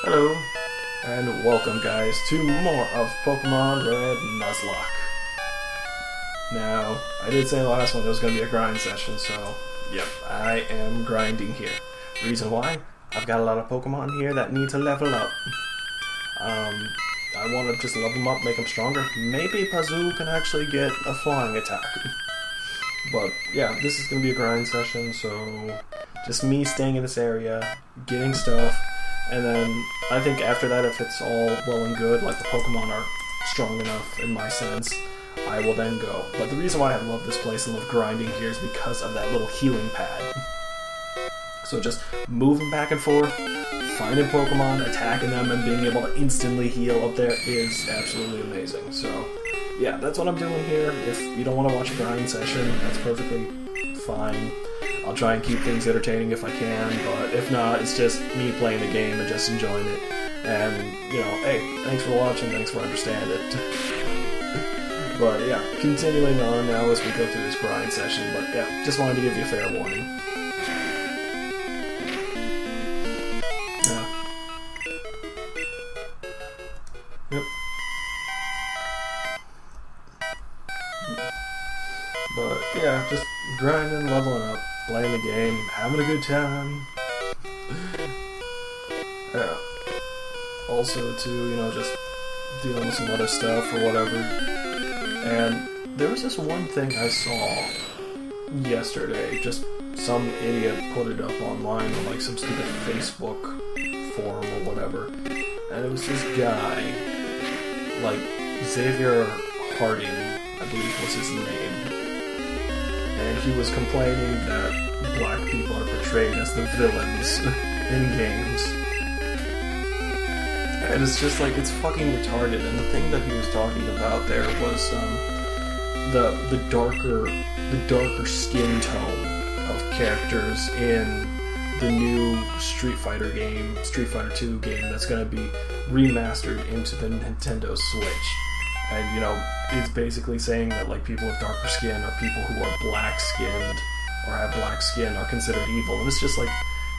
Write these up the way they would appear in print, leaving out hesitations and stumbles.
Hello, and welcome guys to more of Pokemon Red Nuzlocke. Now, I did say in the last one there was going to be a grind session, so yep, I am grinding here. Reason why? I've got a lot of Pokemon here that need to level up. I want to just level them up, make them stronger. Maybe Pazoo can actually get a flying attack. But yeah, this is going to be a grind session, so just me staying in this area, getting stuff, and then I think after that, if it's all well and good, like the Pokemon are strong enough in my sense, I will then go. But the reason why I love this place and love grinding here is because of that little healing pad. So just moving back and forth, finding Pokemon, attacking them, and being able to instantly heal up there is absolutely amazing. So yeah, that's what I'm doing here. If you don't want to watch a grind session, that's perfectly fine. I'll try and keep things entertaining if I can, but if not, it's just me playing the game and just enjoying it. And, you know, hey, thanks for watching, thanks for understanding it. But yeah, continuing on now as we go through this grind session, but yeah, just wanted to give you a fair warning. Yeah. Yep. But yeah, just grinding, leveling up, playing the game, having a good time. Yeah. Also too, you know, just dealing with some other stuff or whatever. And there was this one thing I saw yesterday, just some idiot put it up online on like some stupid Facebook forum or whatever. And it was this guy, like Xavier Harding, I believe was his name. And he was complaining that black people are portrayed as the villains in games. And it's just like, it's fucking retarded. And the thing that he was talking about there was the darker skin tone of characters in the new Street Fighter game, Street Fighter 2 game that's going to be remastered into the Nintendo Switch. And, you know, it's basically saying that, like, people with darker skin or people who are black-skinned or have black skin are considered evil. And it's just, like,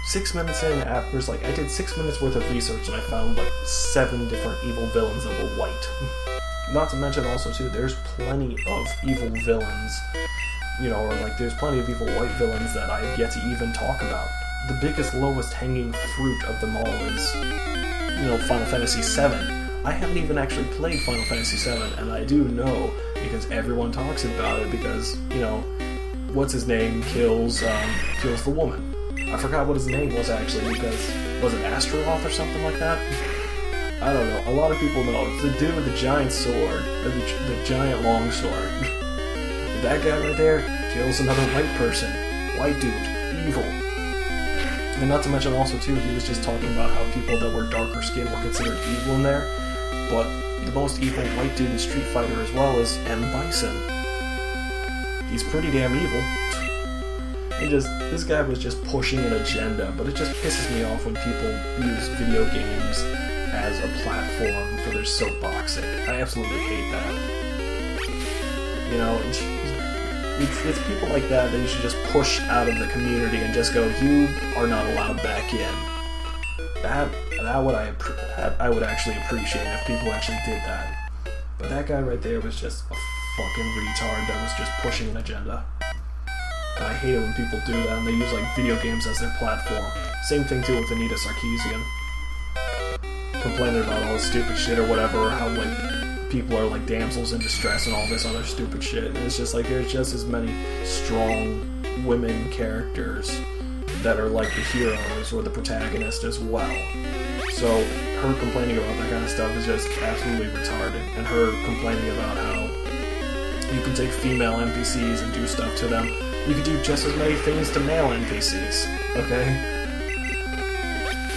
6 minutes in, after, like, I did 6 minutes worth of research and I found, like, 7 different evil villains that were white. Not to mention, also, too, there's plenty of evil villains, you know, or, like, there's plenty of evil white villains that I have yet to even talk about. The biggest, lowest hanging fruit of them all is, you know, Final Fantasy VII. I haven't even actually played Final Fantasy VII, and I do know, because everyone talks about it, because, you know, what's his name kills the woman. I forgot what his name was, actually, because, was it Astaroth or something like that? I don't know, a lot of people know. It's the dude with the giant sword, or the giant long sword. That guy right there kills another white person. White dude. Evil. And not to mention also, too, he was just talking about how people that were darker skinned were considered evil in there. But the most evil white dude in Street Fighter as well is M. Bison. He's pretty damn evil. And this guy was just pushing an agenda, but it just pisses me off when people use video games as a platform for their soapboxing. I absolutely hate that. You know, it's people like that you should just push out of the community and just go, you are not allowed back in. That I would actually appreciate if people actually did that. But that guy right there was just a fucking retard that was just pushing an agenda. And I hate it when people do that and they use like video games as their platform. Same thing too with Anita Sarkeesian. Complaining about all this stupid shit or whatever, or how like people are like damsels in distress and all this other stupid shit. And it's just like there's just as many strong women characters that are like the heroes or the protagonist as well. So her complaining about that kind of stuff is just absolutely retarded. And her complaining about how you can take female NPCs and do stuff to them. You can do just as many things to male NPCs, okay?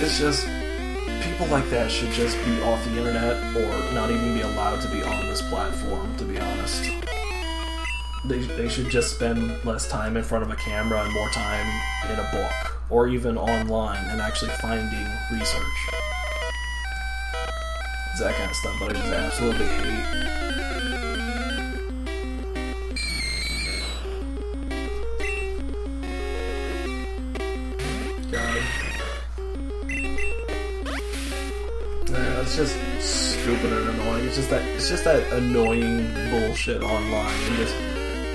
It's just, people like that should just be off the internet or not even be allowed to be on this platform, to be honest. They should just spend less time in front of a camera and more time in a book, or even online and actually finding research. It's that kind of stuff that I just absolutely hate. God. Yeah, it's just stupid and annoying. It's just that annoying bullshit online, and just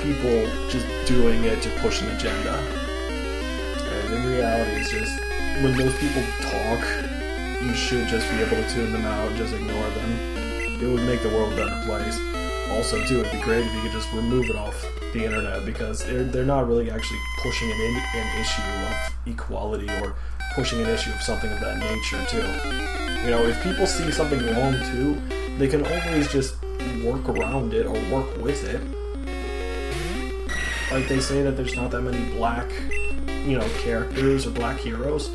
people just doing it to push an agenda. And in reality, it's just when those people talk, you should just be able to tune them out and just ignore them. It would make the world a better place. Also, too, it'd be great if you could just remove it off the internet, because they're not really actually pushing an issue of equality or pushing an issue of something of that nature, too. You know, if people see something wrong, too, they can always just work around it or work with it. Like they say that there's not that many black, characters or black heroes,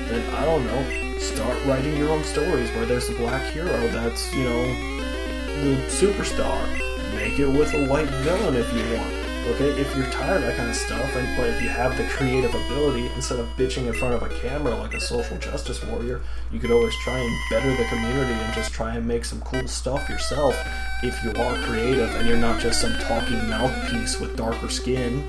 then I don't know, start writing your own stories where there's a black hero that's, the superstar. Make it with a white villain if you want. Okay, if you're tired of that kind of stuff, but if you have the creative ability, instead of bitching in front of a camera like a social justice warrior, you could always try and better the community and just try and make some cool stuff yourself if you are creative and you're not just some talking mouthpiece with darker skin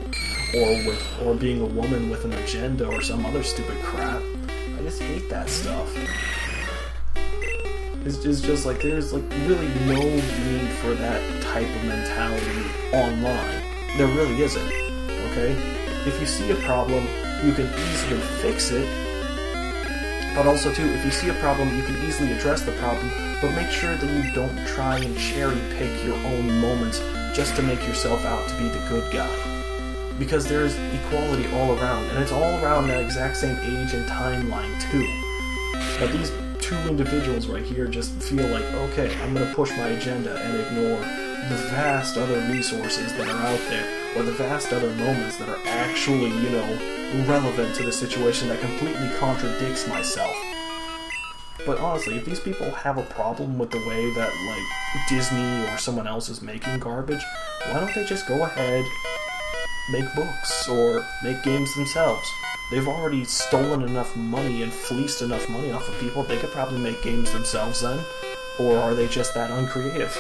or being a woman with an agenda or some other stupid crap. I just hate that stuff. It's just like there's like really no need for that type of mentality online. There really isn't, okay? If you see a problem, you can easily fix it, but also too, if you see a problem, you can easily address the problem, but make sure that you don't try and cherry pick your own moments just to make yourself out to be the good guy. Because there is equality all around, and it's all around that exact same age and timeline too. But these two individuals right here just feel like, okay, I'm going to push my agenda and ignore the vast other resources that are out there, or the vast other moments that are actually, relevant to the situation that completely contradicts myself. But honestly, if these people have a problem with the way that, like, Disney or someone else is making garbage, why don't they just go ahead, make books, or make games themselves? They've already stolen enough money and fleeced enough money off of people, they could probably make games themselves then. Or are they just that uncreative?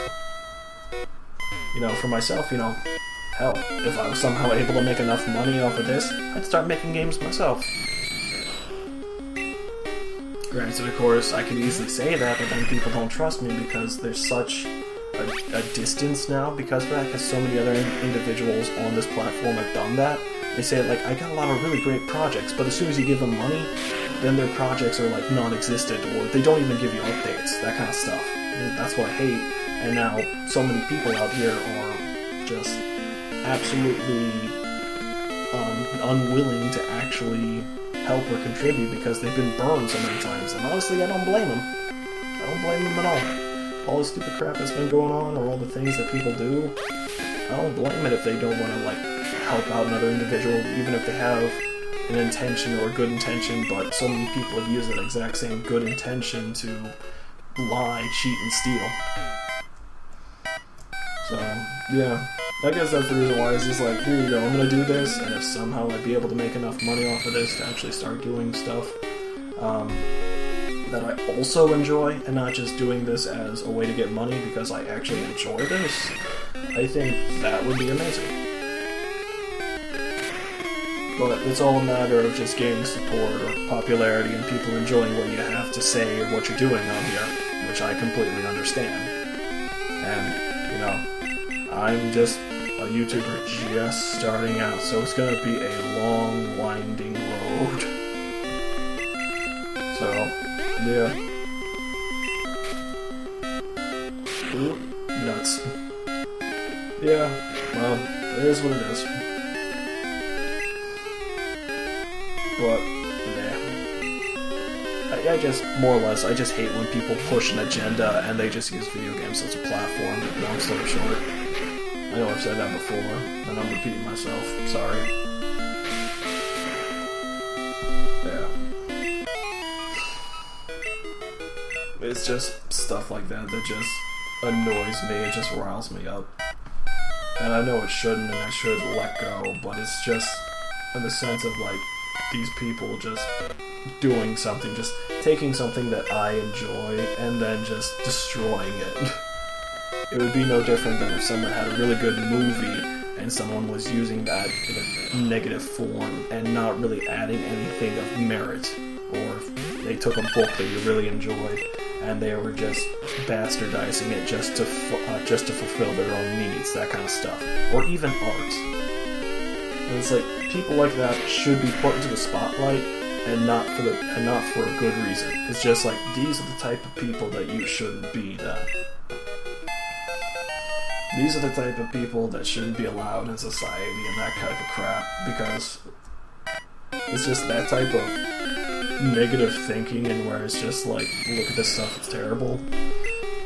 For myself, hell, if I was somehow able to make enough money off of this, I'd start making games myself. Granted, of course, I could easily say that, but then people don't trust me because there's such a distance now because of that, because so many other individuals on this platform have done that. They say, like, I got a lot of really great projects, but as soon as you give them money, then their projects are, like, non-existent, or they don't even give you updates, that kind of stuff. That's what I hate. And now, so many people out here are just absolutely unwilling to actually help or contribute because they've been burned so many times. And honestly, I don't blame them. I don't blame them at all. All the stupid crap that's been going on, or all the things that people do, I don't blame it if they don't want to, like, help out another individual, even if they have an intention or a good intention, but so many people have used that exact same good intention to lie, cheat, and steal. So, yeah, I guess that's the reason why it's just like, here you go, I'm gonna do this, and if somehow I'd be able to make enough money off of this to actually start doing stuff that I also enjoy, and not just doing this as a way to get money because I actually enjoy this, I think that would be amazing. But it's all a matter of just gaining support or popularity and people enjoying what you have to say or what you're doing on here, which I completely understand. And, I'm just a YouTuber just starting out, so it's gonna be a long, winding road. So, yeah. Ooh, nuts. Yeah, well, it is what it is. But, yeah. I just, more or less, I just hate when people push an agenda and they just use video games as a platform. Long story short. I know I've said that before, and I'm repeating myself. Sorry. Yeah. It's just stuff like that that just annoys me. It just riles me up. And I know it shouldn't, and I should let go, but it's just in the sense of, like, these people just doing something, just taking something that I enjoy and then just destroying it. It would be no different than if someone had a really good movie and someone was using that in a negative form and not really adding anything of merit. Or if they took a book that you really enjoyed and they were just bastardizing it just to fulfill their own needs, that kind of stuff, or even art. And it's like people like that should be put into the spotlight, and not for a good reason. It's just like these are the type of people that you shouldn't be. These are the type of people that shouldn't be allowed in society and that type of crap, because it's just that type of negative thinking, and where it's just like, look at this stuff, it's terrible.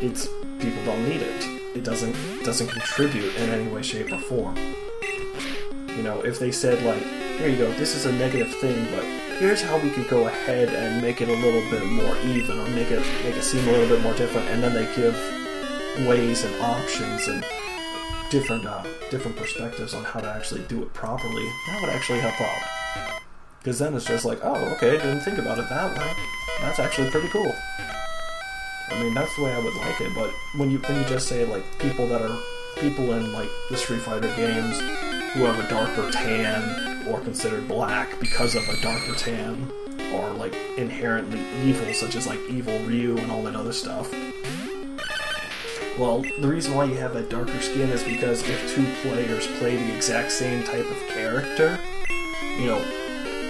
It's people don't need it. It doesn't contribute in any way, shape, or form. You know, if they said like, here you go, this is a negative thing, but here's how we could go ahead and make it a little bit more even, or make it seem a little bit more different, and then they give ways and options and different perspectives on how to actually do it properly, that would actually help out. Because then it's just like, oh, okay, I didn't think about it that way. That's actually pretty cool. I mean, that's the way I would like it, but when you just say, like, people in, like, the Street Fighter games who have a darker tan, or considered black because of a darker tan, or, like, inherently evil, such as, like, Evil Ryu and all that other stuff. Well, the reason why you have that darker skin is because if two players play the exact same type of character, you know,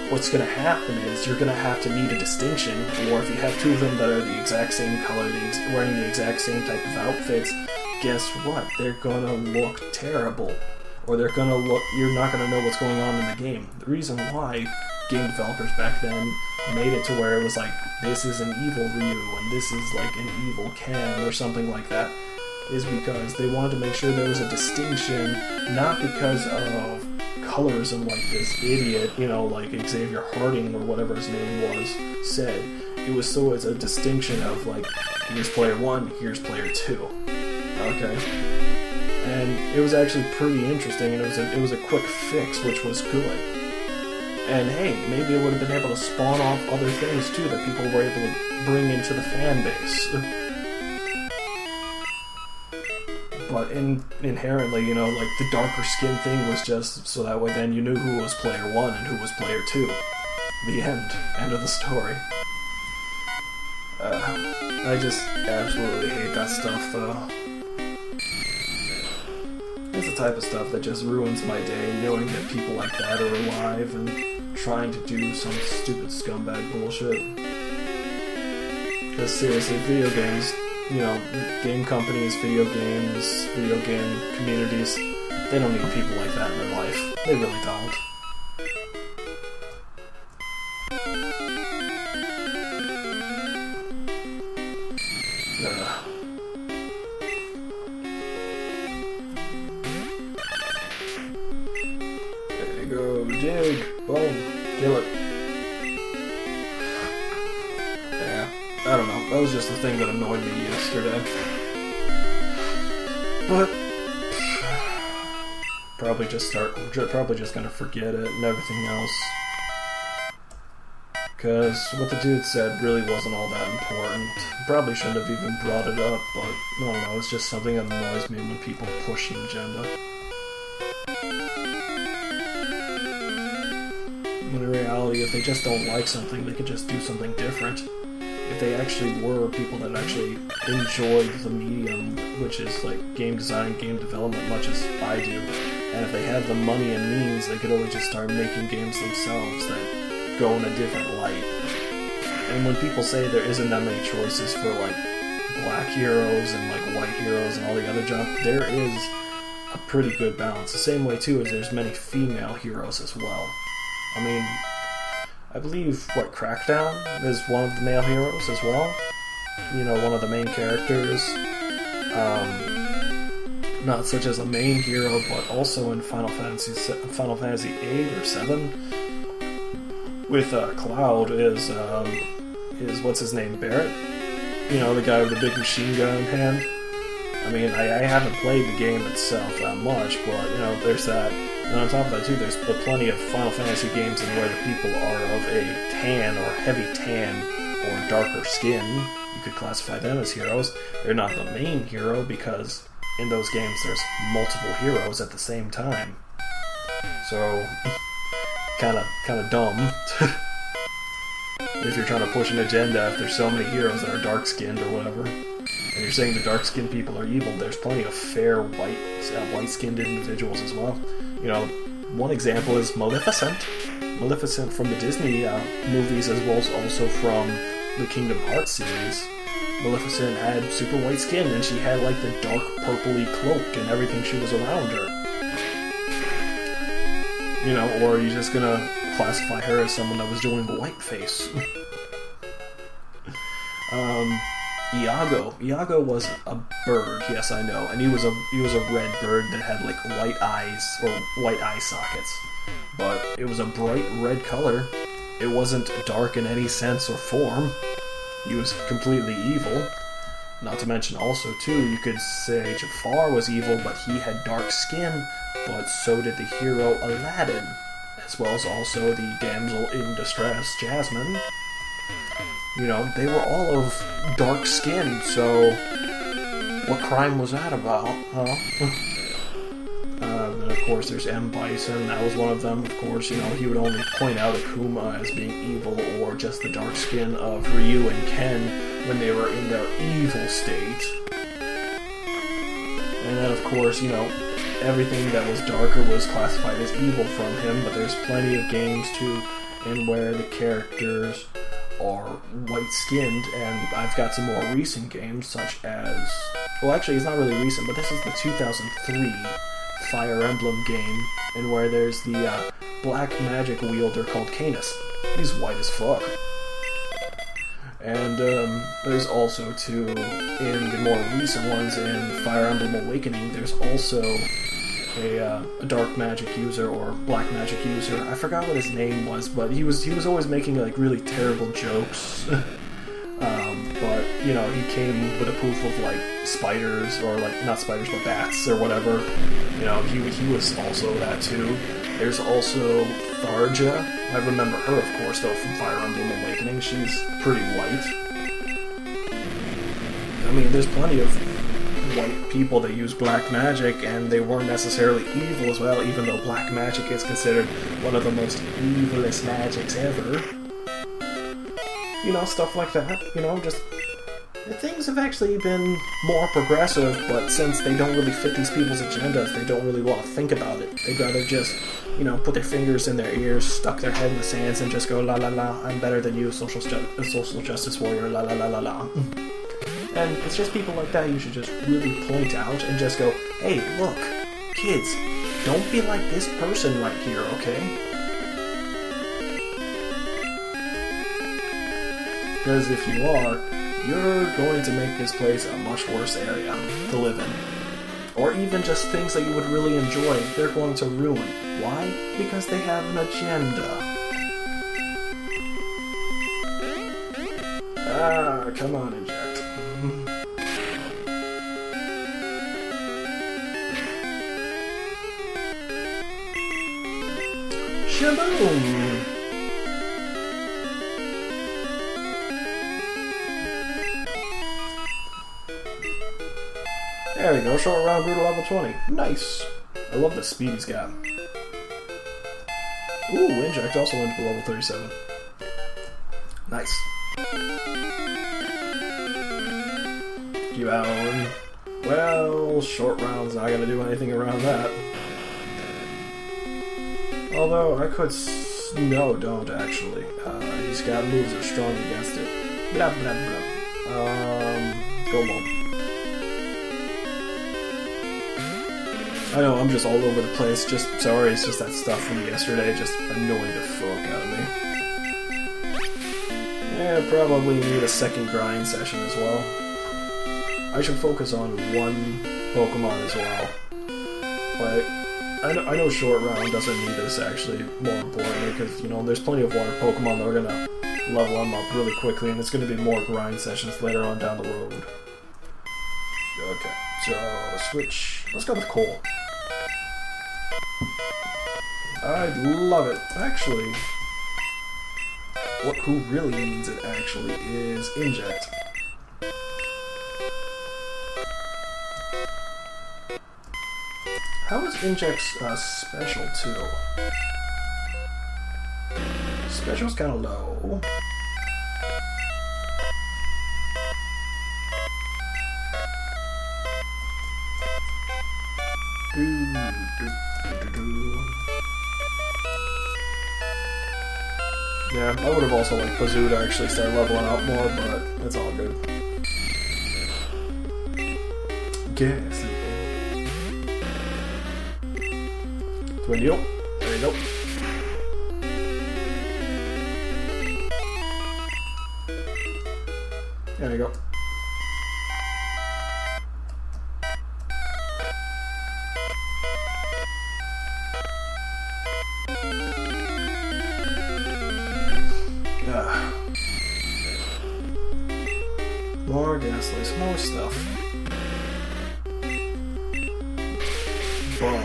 what's going to happen is you're going to have to need a distinction, or if you have two of them that are the exact same color, wearing the exact same type of outfits, guess what? They're going to look terrible. Or you're not going to know what's going on in the game. The reason why game developers back then made it to where it was like, this is an evil Ryu, and this is like an evil Ken, or something like that, is because they wanted to make sure there was a distinction, not because of colorism like this idiot, you know, like Xavier Harding or whatever his name was, said. It was so it's a distinction of like, here's player 1, here's player 2. Okay? And it was actually pretty interesting, and it was a quick fix, which was good. And hey, maybe it would have been able to spawn off other things too that people were able to bring into the fan base. But inherently, you know, like the darker skin thing was just so that way then you knew who was player 1 and who was player 2. The end. End of the story. I just absolutely hate that stuff, though. It's the type of stuff that just ruins my day, knowing that people like that are alive and trying to do some stupid scumbag bullshit. Because seriously, video games, you know, game companies, video game communities, they don't need people like that in their life. They really don't. There you go, dig, boom, kill it. Yeah, I don't know, that was just the thing that annoyed me yesterday. But probably just gonna forget it and everything else. Because what the dude said really wasn't all that important. Probably shouldn't have even brought it up, but I don't know, it's just something that annoys me when people push an agenda. When in reality, if they just don't like something, they could just do something different. If they actually were people that actually enjoyed the medium, which is like game design, game development, much as I do, and if they have the money and means, they could always just start making games themselves that go in a different light. And when people say there isn't that many choices for like black heroes and like white heroes and all the other junk, there is a pretty good balance. The same way too as there's many female heroes as well. I mean, I believe, Crackdown is one of the male heroes as well. You know, one of the main characters. Not such as a main hero, but also in Final Fantasy 8 or 7. With Cloud is what's his name, Barrett? You know, the guy with the big machine gun in hand. I mean, I haven't played the game itself that much, but, you know, there's that. And on top of that, too, there's plenty of Final Fantasy games in where the people are of a tan or heavy tan or darker skin. You could classify them as heroes. They're not the main hero because in those games there's multiple heroes at the same time. So, kind of dumb. if you're trying to push an agenda, if there's so many heroes that are dark-skinned or whatever, and you're saying the dark-skinned people are evil, there's plenty of fair white-skinned individuals as well. You know, one example is Maleficent. Maleficent from the Disney movies, as well as also from the Kingdom Hearts series. Maleficent had super white skin, and she had like the dark purpley cloak and everything she was around her. You know, or are you just gonna classify her as someone that was doing whiteface? Iago. Iago was a bird, yes I know, and he was a red bird that had like white eyes, or white eye sockets. But it was a bright red color. It wasn't dark in any sense or form. He was completely evil. Not to mention also, too, you could say Jafar was evil, but he had dark skin, but so did the hero Aladdin, as well as also the damsel in distress, Jasmine. You know, they were all of dark skin, so what crime was that about, huh? And of course, there's M. Bison, that was one of them. Of course, you know, he would only point out Akuma as being evil, or just the dark skin of Ryu and Ken when they were in their evil state. And then, of course, you know, everything that was darker was classified as evil from him, but there's plenty of games, too, in where the characters are white-skinned, and I've got some more recent games, such as... Well, actually, it's not really recent, but this is the 2003 Fire Emblem game, and where there's the black magic wielder called Canis. He's white as fuck. And there's also, too, in the more recent ones, in Fire Emblem Awakening, there's also a dark magic user, or black magic user. I forgot what his name was, but he was always making, like, really terrible jokes. But, you know, he came with a proof of, like, spiders, or, like, not spiders, but bats, or whatever. You know, he was also that, too. There's also Tharja. I remember her, of course, though, from Fire Emblem Awakening. She's pretty white. I mean, there's plenty of white people that use black magic, and they weren't necessarily evil as well, even though black magic is considered one of the most evilest magics ever. You know, stuff like that. You know, just... Things have actually been more progressive, but since they don't really fit these people's agendas, they don't really want to think about it. They'd rather just, you know, put their fingers in their ears, stuck their head in the sands, and just go, la la la, I'm better than you, social justice warrior, la la la la la. And it's just people like that you should just really point out and just go, hey, look, kids, don't be like this person right here, okay? Because if you are, you're going to make this place a much worse area to live in. Or even just things that you would really enjoy, they're going to ruin. Why? Because they have an agenda. Ah, come on, Inject. Shaboom! There we go, short round brutal level 20. Nice. I love the speed he's got. Ooh, Inject also went to level 37. Nice. Keep out. Well, short round's not gonna do anything around that. Although, I could... No, don't actually. He's got moves that are strong against it. Blah, blah, blah. Go home. I know, I'm just all over the place. Just, sorry, it's just that stuff from yesterday just annoying the fuck out of me. Yeah, probably need a second grind session as well. I should focus on one Pokemon as well. But I know short round doesn't need this, actually, more importantly, because, you know, there's plenty of water Pokemon that are gonna level them up really quickly, and it's gonna be more grind sessions later on down the road. Okay, so, switch. Let's go with Cole. I love it. Actually, who really needs it, actually, is Inject. How is Inject's special, too? Special's kind of low. Yeah, I would have also liked Bazoo to actually start leveling up more, but it's all good. Gas. Twin Needle. There you go. There you go. More gas lights, more stuff. Boom.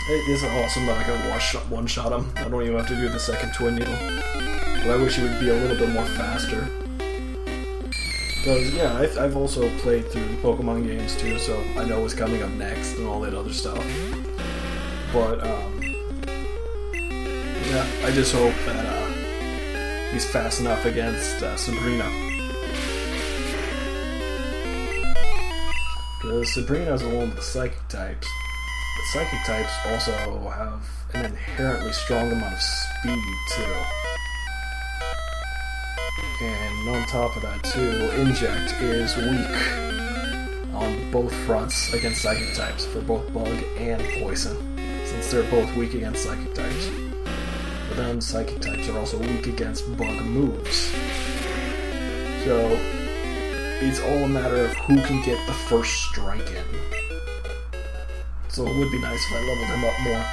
Hey, this is awesome that I can one-shot him. I don't even have to do the second Twin Needle. But I wish he would be a little bit more faster. Because, yeah, I've also played through the Pokemon games too, so I know what's coming up next and all that other stuff. But, yeah, I just hope that he's fast enough against Sabrina. Because Sabrina's the one with the Psychic types. But Psychic types also have an inherently strong amount of speed, too. And on top of that, too, Inject is weak on both fronts against Psychic types, for both Bug and Poison, since they're both weak against Psychic types. But then Psychic types are also weak against Bug moves. So it's all a matter of who can get the first strike in. So it would be nice if I leveled him up more.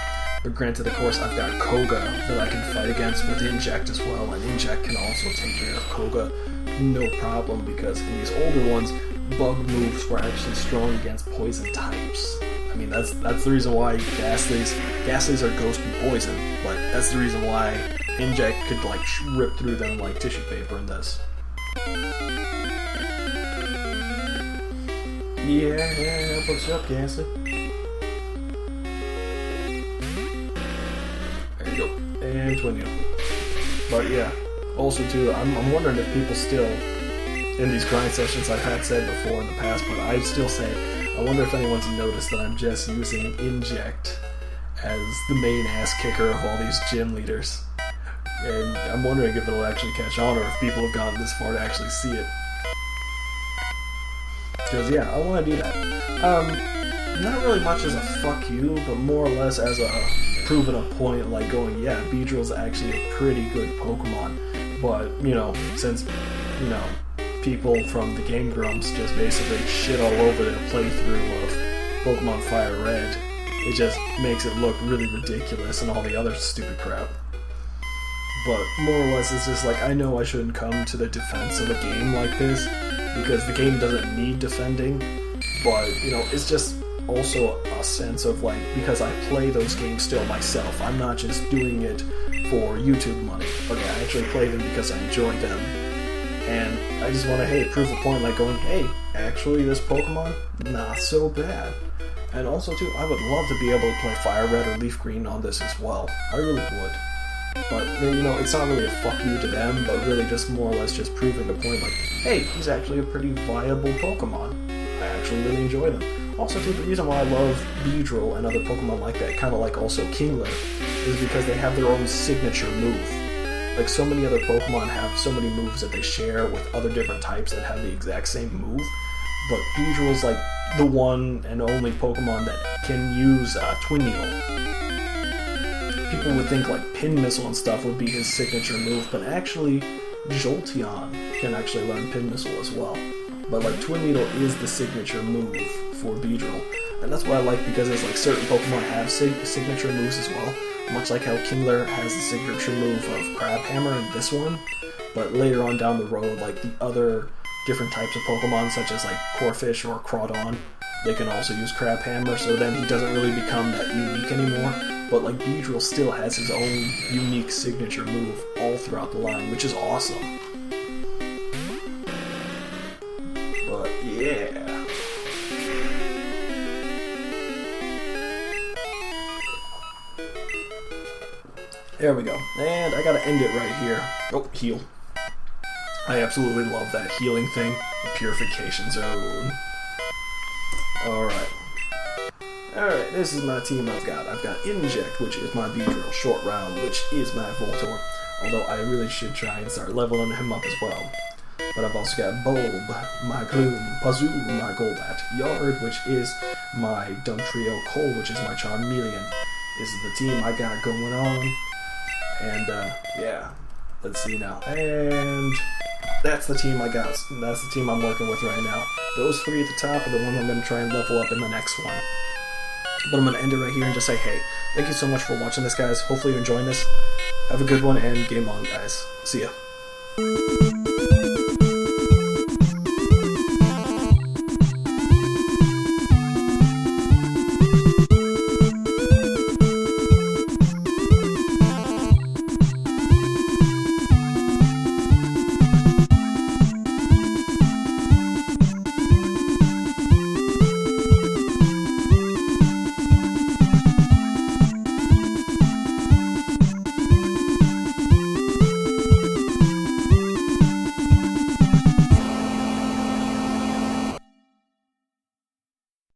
But granted, of course, I've got Koga that I can fight against with Inject as well, and Inject can also take care of Koga no problem, because in these older ones, Bug moves were actually strong against Poison types. I mean, that's the reason why Ghastlies are Ghost and Poison, but that's the reason why Inject could, like, rip through them like tissue paper in this. Yeah, what's up, Ghastly? There you go. And Twin Needle. But yeah, also too, I'm wondering if people still, in these grind sessions I've had said before in the past, but I still say, I wonder if anyone's noticed that I'm just using Inject as the main ass kicker of all these gym leaders. And I'm wondering if it'll actually catch on, or if people have gotten this far to actually see it. Because yeah, I want to do that. Not really much as a fuck you, but more or less as a proving a point, like going, yeah, Beedrill's actually a pretty good Pokemon. But, you know, since, you know, people from the Game Grumps just basically shit all over their playthrough of Pokemon Fire Red, it just makes it look really ridiculous and all the other stupid crap. But more or less, it's just like, I know I shouldn't come to the defense of a game like this, because the game doesn't need defending, but, you know, it's just also a sense of, like, because I play those games still myself, I'm not just doing it for YouTube money. Okay, I actually play them because I enjoy them, and I just want to, hey, prove a point, like going, hey, actually this Pokemon, not so bad. And also, too, I would love to be able to play Fire Red or Leaf Green on this as well. I really would. But, you know, it's not really a fuck you to them, but really just more or less just proving the point, like, hey, he's actually a pretty viable Pokemon. I actually really enjoy them. Also, too, the reason why I love Beedrill and other Pokemon like that, kind of like also Kingler, is because they have their own signature move. Like, so many other Pokemon have so many moves that they share with other different types that have the exact same move, but Beedrill's like the one and only Pokemon that can use Twin Needle. People would think like Pin Missile and stuff would be his signature move, but actually Jolteon can actually learn Pin Missile as well. But like Twin Needle is the signature move for Beedrill, and that's what I like, because it's like certain Pokemon have signature moves as well, much like how Kingler has the signature move of Crab Hammer in this one. But later on down the road, like the other different types of Pokemon, such as like Corphish or Crawdon, they can also use Crab Hammer, so then he doesn't really become that unique anymore. But like Beedrill still has his own unique signature move all throughout the line, which is awesome. But yeah. There we go. And I gotta end it right here. Oh, heal. I absolutely love that healing thing. The purification zone. Alright. Alright, this is my team I've got. I've got Inject, which is my Beedrill. Short Round, which is my Voltorb. Although I really should try and start leveling him up as well. But I've also got Bulb, my Gloom, Pazoo, my Golbat, Yard, which is my Dugtrio, Cole, which is my Charmeleon. This is the team I got going on. And, yeah. Let's see now. And that's the team I got. That's the team I'm working with right now. Those three at the top are the ones I'm going to try and level up in the next one. But I'm going to end it right here and just say, hey, thank you so much for watching this, guys. Hopefully you're enjoying this. Have a good one, and game on, guys. See ya.